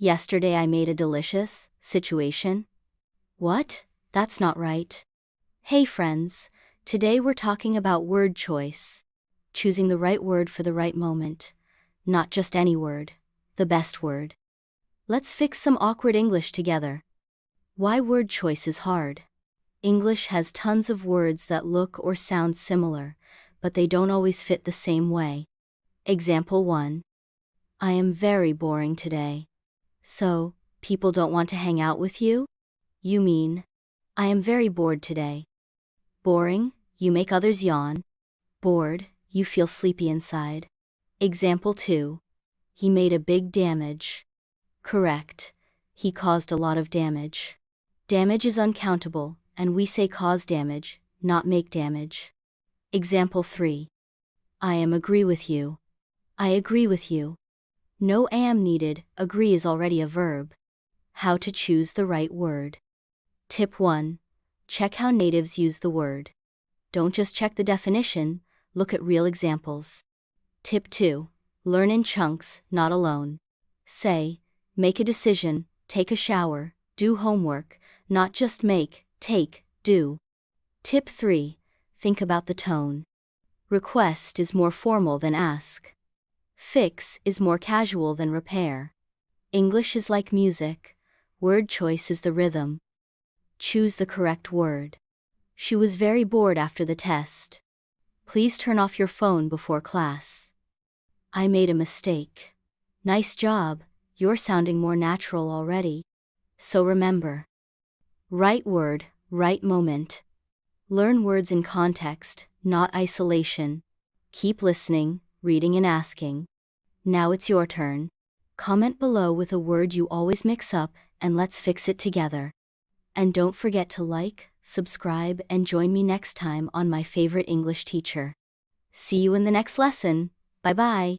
Yesterday I made a delicious situation. What? That's not right. Hey friends, today we're talking about word choice. Choosing the right word for the right moment. Not just any word, the best word. Let's fix some awkward English together. Why word choice is hard. English has tons of words that look or sound similar, but they don't always fit the same way. Example 1. I am very boring today. So, people don't want to hang out with you? You mean, I am very bored today. Boring, you make others yawn. Bored, you feel sleepy inside. Example 2. He made a big damage. Correct. He caused a lot of damage. Damage is uncountable, and we say cause damage, not make damage. Example 3. I am agree with you. I agree with you. No am needed, agree is already a verb. How to choose the right word. Tip 1. Check how natives use the word. Don't just check the definition, look at real examples. Tip 2. Learn in chunks, not alone. Say, make a decision, take a shower, do homework, not just make, take, do. Tip 3. Think about the tone. Request is more formal than ask. Fix is more casual than repair. English is like music. Word choice is the rhythm. Choose the correct word. She was very bored after the test. Please turn off your phone before class. I made a mistake. Nice job, you're sounding more natural already. So remember. Right word, right moment. Learn words in context, not isolation. Keep listening, reading and asking. Now it's your turn. Comment below with a word you always mix up, and let's fix it together. And don't forget to like, subscribe, and join me next time on My Favorite English Teacher. See you in the next lesson. Bye-bye.